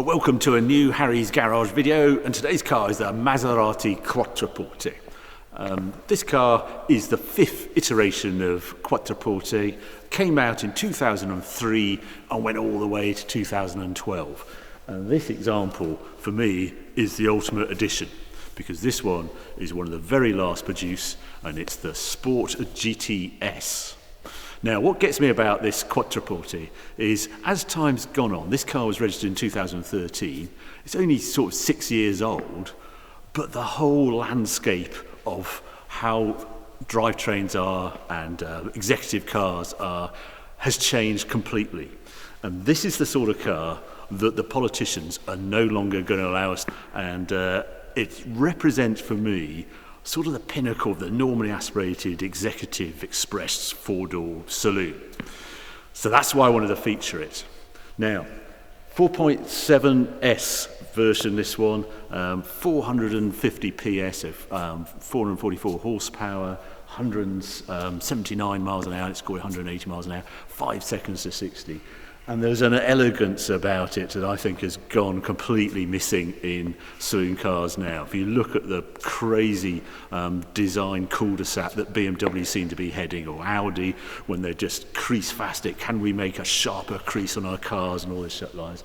Well, welcome to a new Harry's Garage video, and today's car is the Maserati Quattroporte. This car is the fifth iteration of Quattroporte, came out in 2003 and went all the way to 2012. And this example, for me, is the ultimate edition, because this one is one of the very last produced, and it's the Sport GTS. Now, what gets me about this Quattroporte is, as time's gone on, this car was registered in 2013, it's only sort of 6 years old, but the whole landscape of how drivetrains are and executive cars are has changed completely. And this is the sort of car that the politicians are no longer going to allow us, and it represents for me sort of the pinnacle of the normally aspirated executive express four-door saloon. So that's why I wanted to feature it. Now, 4.7S version, this one, 450 PS of 444 horsepower, 179 miles an hour, it's going 180 miles an hour, 5 seconds to 60. And there's an elegance about it that I think has gone completely missing in saloon cars now. If you look at the crazy design cul-de-sac that BMW seem to be heading, or Audi, when they're just crease-fastic, can we make a sharper crease on our cars and all this shit lies.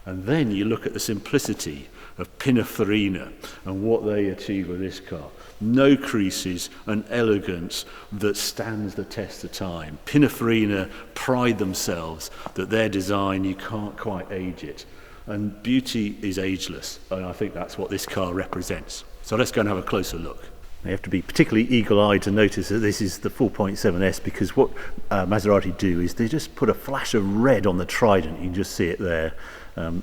And then you look at the simplicity of Pininfarina and what they achieve with this car. No creases, an elegance that stands the test of time. Pininfarina pride themselves that their design, you can't quite age it. And beauty is ageless, and I think that's what this car represents. So let's go and have a closer look. You have to be particularly eagle-eyed to notice that this is the 4.7S, because what Maserati do is they just put a flash of red on the trident. You can just see it there.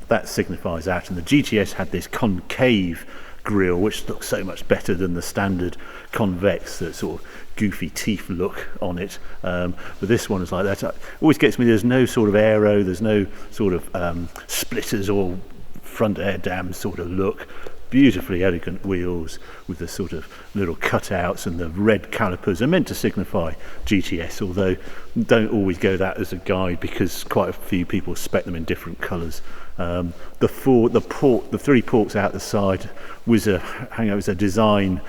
That signifies that. And the GTS had this concave grille, which looks so much better than the standard convex, that sort of goofy teeth look on it. But this one is like that. It always gets me, there's no sort of aero, there's no sort of splitters or front air dam sort of look. Beautifully elegant wheels with the sort of little cutouts, and the red calipers are meant to signify GTS, although don't always go that as a guide, because quite a few people spec them in different colours. The three ports out the side was a design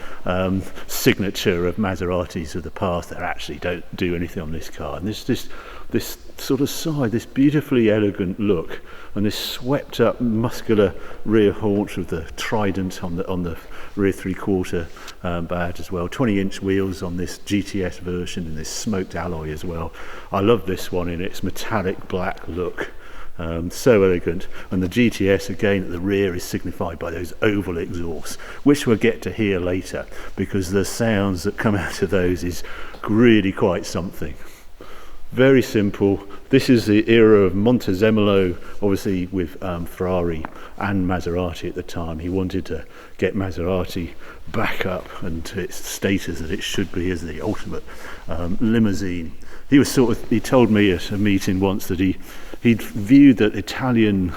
signature of Maseratis of the past that actually don't do anything on this car. And this sort of side, this beautifully elegant look, and this swept up muscular rear haunch with the trident on the rear three-quarter badge as well. 20-inch wheels on this GTS version, and this smoked alloy as well. I love this one in its metallic black look. So elegant. And the GTS again at the rear is signified by those oval exhausts, which we'll get to hear later, because the sounds that come out of those is really quite something. Very simple. This is the era of Montezemolo, obviously with Ferrari and Maserati at the time. He wanted to get Maserati back up and to its status that it should be as the ultimate limousine. He told me at a meeting once that he'd viewed that Italian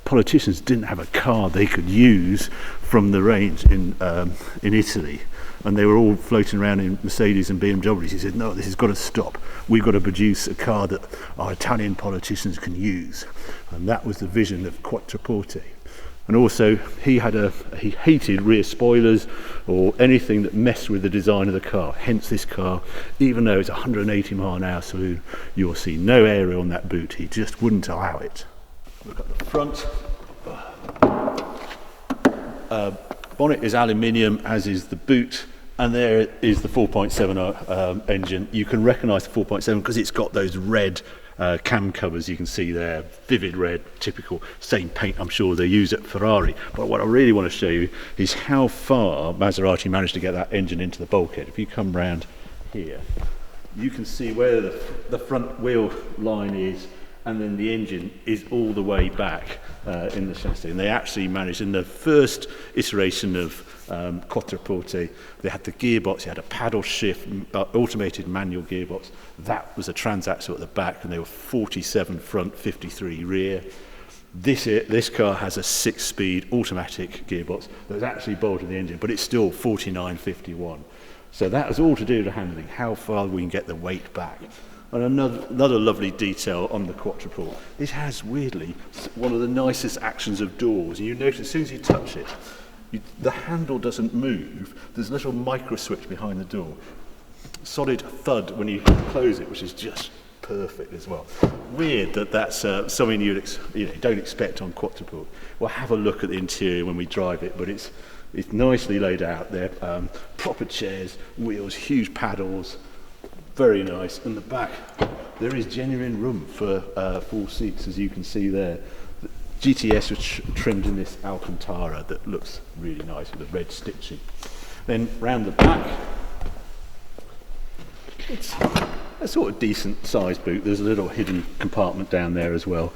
politicians didn't have a car they could use from the range in Italy, and they were all floating around in Mercedes and BMWs. He said, no, this has got to stop. We've got to produce a car that our Italian politicians can use. And that was the vision of Quattroporte. And also, he hated rear spoilers or anything that messed with the design of the car. Hence this car, even though it's a 180 mile an hour saloon, you'll see no aero on that boot. He just wouldn't allow it. Look at the front. Bonnet is aluminium, as is the boot. And there is the 4.7 engine. You can recognise the 4.7 because it's got those red cam covers you can see there, vivid red, typical, same paint I'm sure they use at Ferrari. But what I really want to show you is how far Maserati managed to get that engine into the bulkhead. If you come round here, you can see where the front wheel line is, and then the engine is all the way back in the chassis. And they actually managed, in the first iteration of Quattroporte, they had the gearbox, you had a paddle shift, automated manual gearbox. That was a transaxle at the back, and they were 47 front, 53 rear. This car has a 6-speed automatic gearbox that's actually bolted the engine, but it's still 49.51. So that was all to do with the handling, how far we can get the weight back. And another lovely detail on the Quattroporte, it has weirdly one of the nicest actions of doors. You notice as soon as you touch it, the handle doesn't move. There's a little micro switch behind the door. Solid thud when you close it, which is just perfect as well. Weird that that's something you don't expect on Quattroporte. We'll have a look at the interior when we drive it, but it's nicely laid out there. Proper chairs, wheels, huge paddles, very nice. And the back, there is genuine room for 4 seats, as you can see there. The GTS was trimmed in this Alcantara that looks really nice with the red stitching. Then round the back, it's a sort of decent sized boot. There's a little hidden compartment down there as well.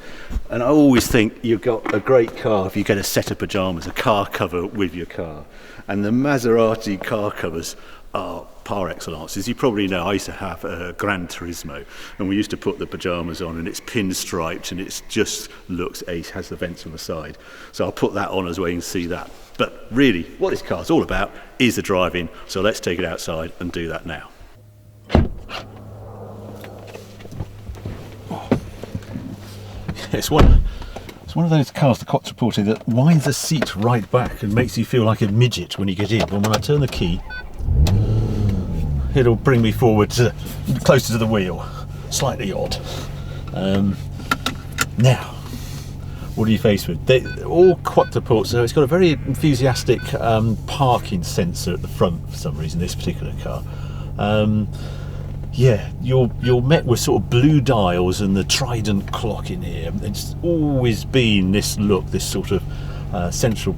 And I always think you've got a great car if you get a set of pyjamas, a car cover with your car. And the Maserati car covers are par excellence. As you probably know, I used to have a Gran Turismo, and we used to put the pyjamas on, and it's pinstriped, and it just looks ace, has the vents on the side. So I'll put that on as well, you can see that. But really, what this car's all about is the driving, so let's take it outside and do that now. It's one of those cars, the Quattroporte, that winds the seat right back and makes you feel like a midget when you get in. But when I turn the key, it'll bring me forward closer to the wheel. Slightly odd. Now, what are you faced with? They're all Quattroporte, so it's got a very enthusiastic parking sensor at the front for some reason, this particular car. Yeah, you're met with sort of blue dials and the Trident clock in here. It's always been this look, this sort of central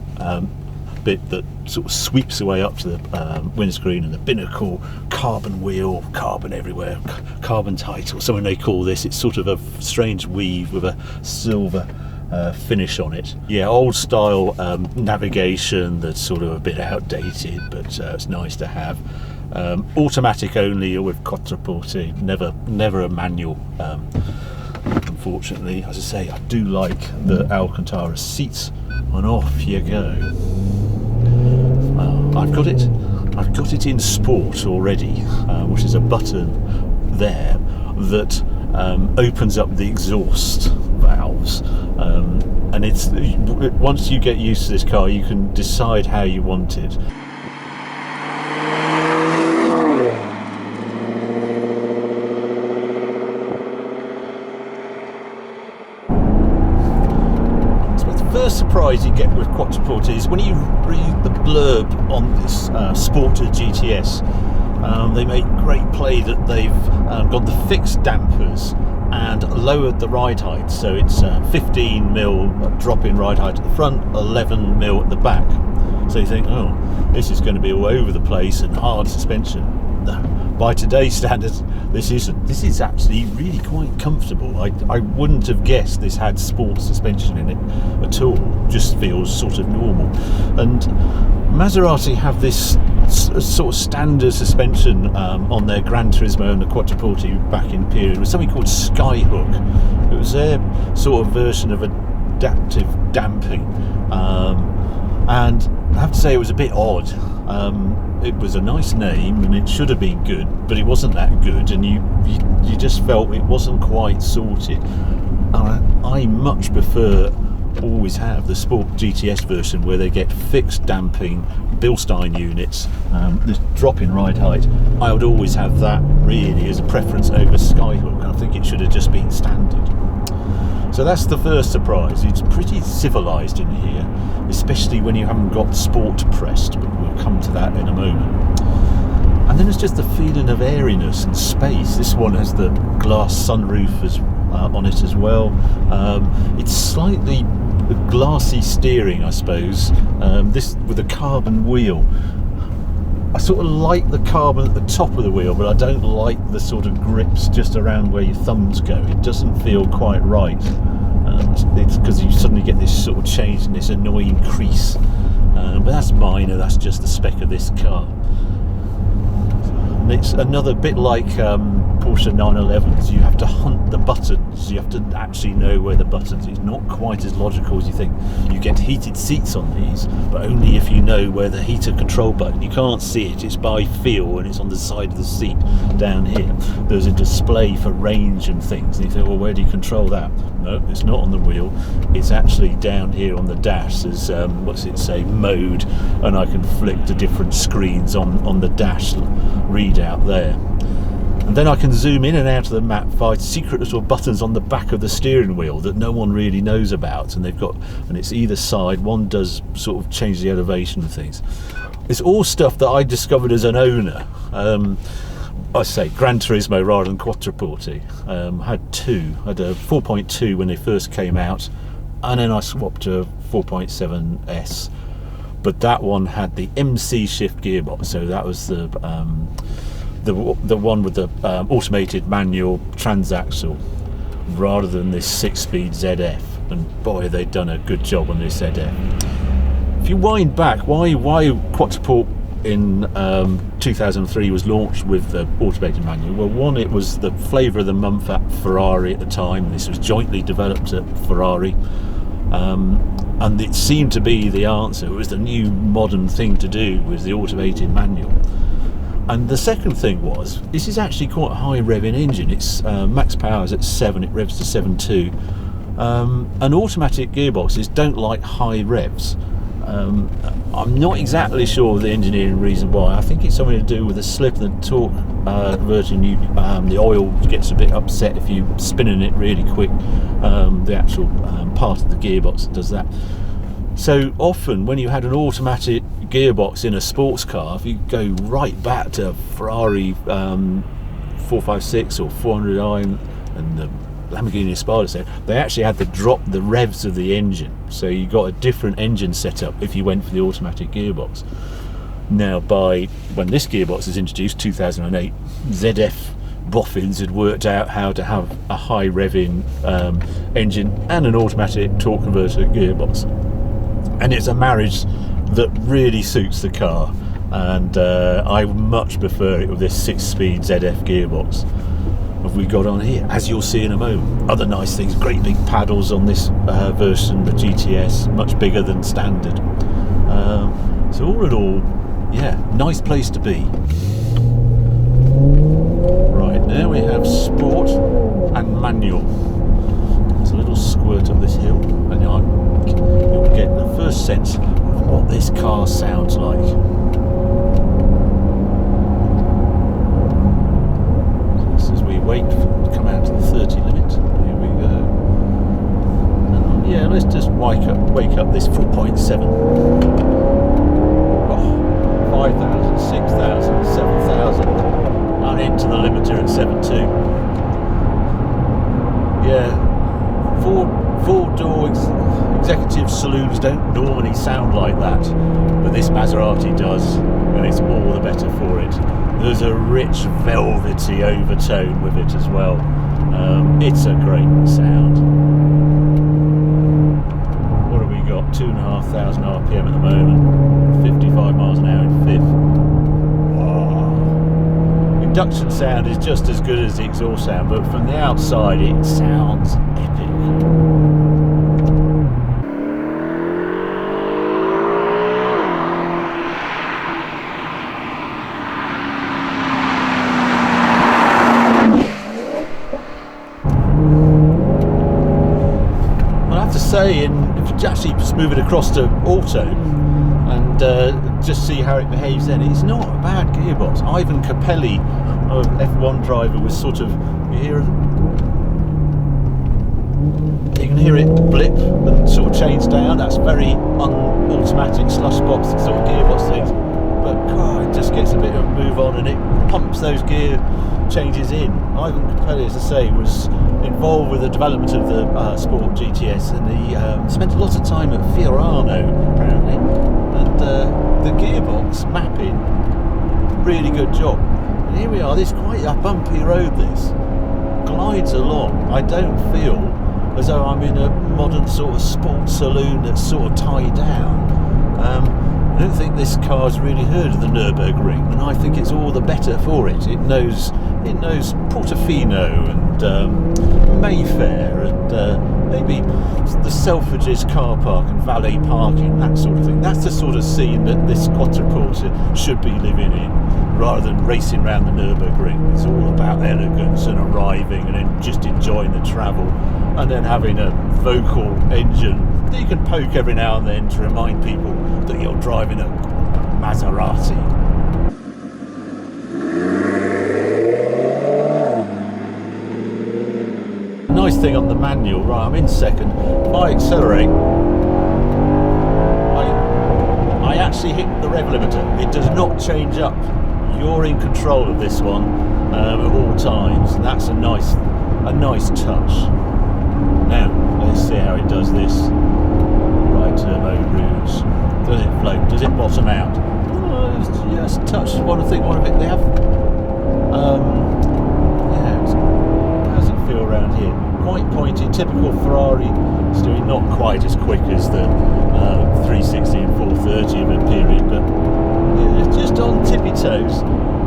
bit that sort of sweeps away up to the windscreen, and the binnacle, carbon wheel, carbon everywhere, carbon title, something they call this. It's sort of a strange weave with a silver finish on it. Yeah, old style navigation that's sort of a bit outdated, but it's nice to have. Automatic only with Quattroporte, never a manual. Unfortunately, as I say, I do like the Alcantara seats, and off you go. I've got it in sport already, which is a button there that opens up the exhaust valves, and it's once you get used to this car, you can decide how you want it. First surprise you get with Quattroporte is when you read the blurb on this Sport GTS. They make great play that they've got the fixed dampers and lowered the ride height, so it's 15mm drop in ride height at the front, 11mm at the back. So you think, oh, this is going to be all over the place and hard suspension. By today's standards, this is actually really quite comfortable. I wouldn't have guessed this had sport suspension in it at all. Just feels sort of normal. And Maserati have this sort of standard suspension on their Gran Turismo and the Quattroporte back in period with something called Skyhook. It was their sort of version of adaptive damping, and I have to say it was a bit odd. It was a nice name and it should have been good, but it wasn't that good, and you just felt it wasn't quite sorted. I much prefer, always have, the Sport GTS version where they get fixed damping, Bilstein units, this drop in ride height. I would always have that really as a preference over Skyhook. I think it should have just been standard. So that's the first surprise. It's pretty civilised in here, especially when you haven't got sport pressed, but we'll come to that in a moment. And then it's just the feeling of airiness and space. This one has the glass sunroof on it as well. It's slightly glassy steering, I suppose, this with a carbon wheel. I sort of like the carbon at the top of the wheel, but I don't like the sort of grips just around where your thumbs go. It doesn't feel quite right. It's because you suddenly get this sort of change in this annoying crease. But that's minor, that's just the spec of this car. And it's another bit like Porsche 911s. You have to hunt the buttons. You have to actually know where the buttons. It's not quite as logical as you think. You get heated seats on these, but only if you know where the heater control button. You can't see it. It's by feel, and it's on the side of the seat down here. There's a display for range and things, and you think, well, where do you control that? No, it's not on the wheel. It's actually down here on the dash. There's what's it say, mode, and I can flick to different screens on the dash readout there. And then I can zoom in and out of the map via secret little buttons on the back of the steering wheel that no one really knows about, and it's either side. One does sort of change the elevation of things. It's all stuff that I discovered as an owner. I say Gran Turismo rather than Quattroporte. I had two. I had a 4.2 when they first came out, and then I swapped to a 4.7S. But that one had the MC shift gearbox, so that was the one with the automated manual transaxle, rather than this 6-speed ZF. And boy, they'd done a good job on this ZF. If you wind back, why Quattroporte in 2003 was launched with the automated manual? Well, one, it was the flavour of the month at Ferrari at the time. This was jointly developed at Ferrari. And it seemed to be the answer. It was the new modern thing to do with the automated manual. And the second thing was, this is actually quite a high revving engine. It's max power is at 7, it revs to 7.2. And automatic gearboxes don't like high revs. I'm not exactly sure of the engineering reason why. I think it's something to do with the slip and the torque conversion. The oil gets a bit upset if you're spinning it really quick. The actual part of the gearbox that does that. So often when you had an automatic gearbox in a sports car, if you go right back to Ferrari 456 or 400i and the Lamborghini Espada set, they actually had to drop the revs of the engine, so you got a different engine setup if you went for the automatic gearbox. Now, when this gearbox was introduced, 2008, ZF boffins had worked out how to have a high revving engine and an automatic torque converter gearbox, and it's a marriage that really suits the car, and I much prefer it with this 6-speed ZF gearbox. Have we got on here, as you'll see in a moment. Other nice things, great big paddles on this version, the GTS, much bigger than standard. So all in all, yeah, nice place to be. Right, now we have sport and manual. There's a little squirt up this hill, and you'll get the first sense of what this car sounds like. Wait to come out to the 30 limit. Here we go. And yeah, let's just wake up this 4.7. Oh, 5,000, 6,000, 7,000, and into the limiter at 7.2. Yeah, four-door executive saloons don't normally sound like that, but this Maserati does, and it's all the better for it. There's a rich velvety overtone with it as well. It's a great sound. What have we got? 2,500 RPM at the moment. 55 miles an hour in fifth. Wow. Induction sound is just as good as the exhaust sound, but from the outside it sounds epic. Say, and if you actually just move it across to auto and just see how it behaves, then it's not a bad gearbox. Ivan Capelli, F1 driver, was sort of, you can hear it blip and sort of change down. That's very un-automatic slush box sort of gearbox things, but God, it just gets a bit of a move on and it pumps those gear changes in. Ivan Capelli, as I say, was involved with the development of the Sport GTS, and he spent a lot of time at Fiorano apparently, and the gearbox mapping, really good job. And here we are, this quite a bumpy road, this glides along. I don't feel as though I'm in a modern sort of sports saloon that's sort of tied down. I don't think this car car's really heard of the Nürburgring, and I think it's all the better for it. It knows Portofino and Mayfair and maybe the Selfridges car park and valet parking, that sort of thing. That's the sort of scene that this Quattroporte should be living in, rather than racing around the Nürburgring. It's all about elegance and arriving and then just enjoying the travel, and then having a vocal engine that you can poke every now and then to remind people that you're driving a Maserati. Nice thing on the manual, right, I'm in second. If I accelerate, I actually hit the rev limiter. It does not change up. You're in control of this one at all times, and that's a nice touch. Now let's see how it does this. Right turbo rouge. Does it float? Does it bottom out? Oh, it's just touched one of it. They have. How does it feel around here? Quite pointy, typical Ferrari steering, not quite as quick as the 360 and 430 of a period, but yeah, just on tippy toes.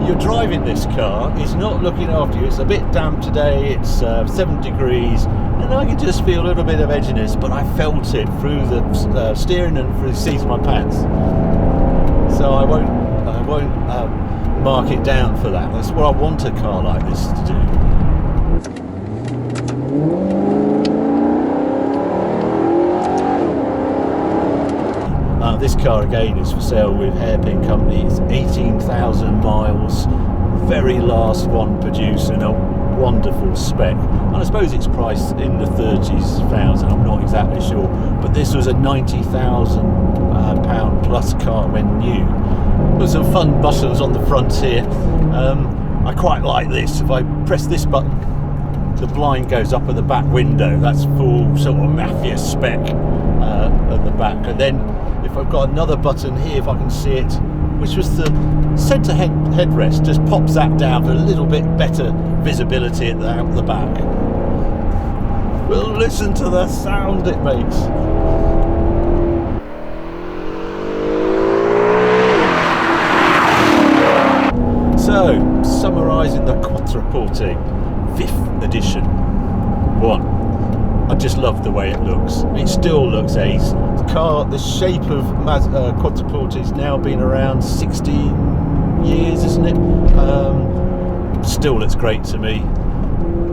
You're driving this car, it's not looking after you, it's a bit damp today, it's 7 degrees, and I can just feel a little bit of edginess, but I felt it through the steering and through the seats of my pants. So I won't mark it down for that. That's what I want a car like this to do. This car again is for sale with Hairpin Company. It's 18,000 miles, very last one produced, and a wonderful spec. And I suppose it's priced in the 30s thousand, I'm not exactly sure, but this was a 90,000 pound plus car when new. There's some fun buttons on the front here. I quite like this. If I press this button, the blind goes up at the back window. That's full sort of mafia spec at the back. And then if I've got another button here, if I can see it, which was the centre headrest, just pops that down for a little bit better visibility at the back. Well, listen to the sound it makes. So, summarising the Quattroporte 5th edition. 1. I just love the way it looks. It still looks ace. The shape of Quattroporte has now been around 16 years, isn't it? Still looks great to me.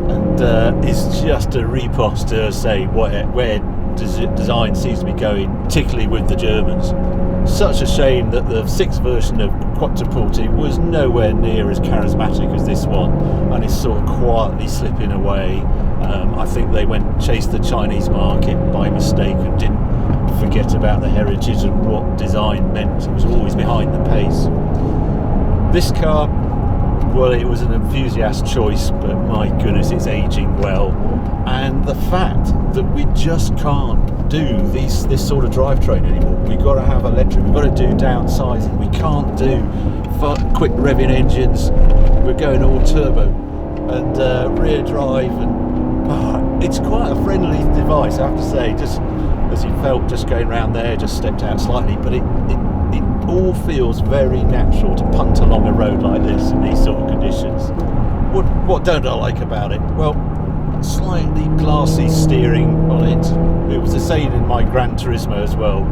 And it's just a riposte to say where design seems to be going, particularly with the Germans. Such a shame that the 6th version of Quattroporte was nowhere near as charismatic as this one, and it's sort of quietly slipping away. I think they chased the Chinese market by mistake and didn't forget about the heritage and what design meant. It was always behind the pace. This car, well, it was an enthusiast choice, but my goodness, it's aging well. And the fact that we just can't do this sort of drivetrain anymore. We've got to have electric, we've got to do downsizing, we can't do quick revving engines, we're going all turbo and rear drive, and it's quite a friendly device, I have to say. Just as you felt just going around there, just stepped out slightly, but it all feels very natural to punt along a road like this in these sort of conditions. What don't I like about it? Well, slightly glassy steering on it. It was the same in my Gran Turismo as well.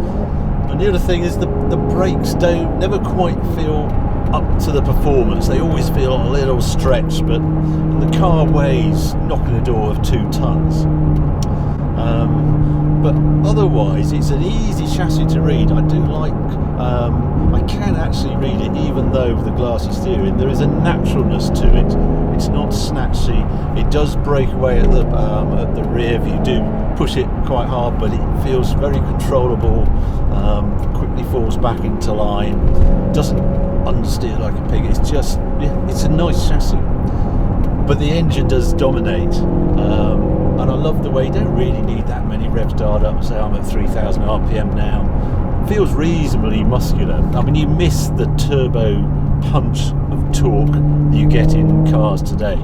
And the other thing is the brakes never quite feel up to the performance. They always feel a little stretched, but the car weighs knocking the door of 2 tons. But otherwise, it's an easy chassis to read. I do like. I can actually read it, even though with the glassy steering, there is a naturalness to it. It's not snatchy. It does break away at the rear if you do push it quite hard, but it feels very controllable. Quickly falls back into line. Doesn't understeer like a pig. It's just, it's a nice chassis. But the engine does dominate. And I love the way you don't really need that many revs dialed up. Say I'm at 3,000 RPM now. Feels reasonably muscular. I mean, you miss the turbo punch of torque you get in cars today.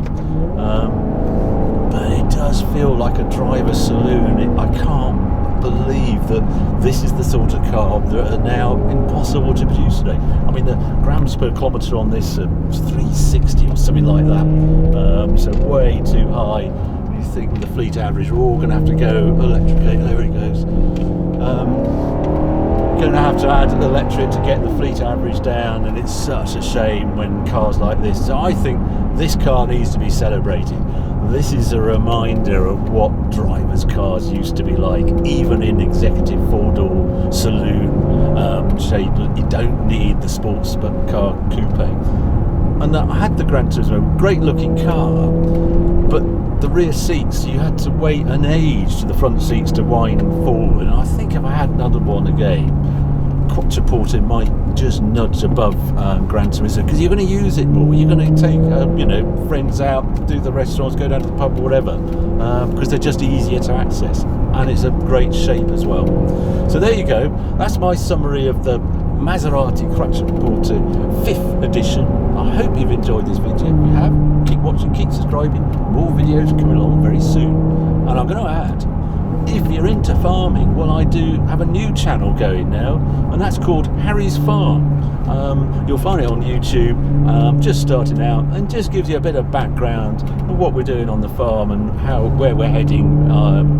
But it does feel like a driver's saloon. I can't believe that this is the sort of car that are now impossible to produce today. I mean, the grams per kilometre on this are 360 or something like that, so way too high. You think the fleet average, we're all going to have to go electric. There it goes. Going to have to add electric to get the fleet average down, and it's such a shame when cars like this. So I think this car needs to be celebrated. This is a reminder of what drivers' cars used to be like, even in executive four-door saloon shape. You don't need the sports car coupe. And I had the Gran Turismo, great looking car, but the rear seats, you had to wait an age to the front seats to wind forward. And I think if I had another one again, Quattroporte might just nudge above Gran Turismo, because you're going to use it more. You're going to take friends out, do the restaurants, go down to the pub or whatever, because they're just easier to access, and it's a great shape as well. So there you go. That's my summary of the Maserati Quattroporte 5th edition. I hope you've enjoyed this video. If you have, keep watching, keep subscribing. More videos coming along very soon. And I'm going to add, if you're into farming, well, I do have a new channel going now, and that's called Harry's Farm. You'll find it on YouTube, just starting out, and just gives you a bit of background of what we're doing on the farm and where we're heading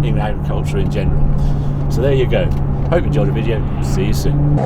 in agriculture in general. So there you go. Hope you enjoyed the video. See you soon.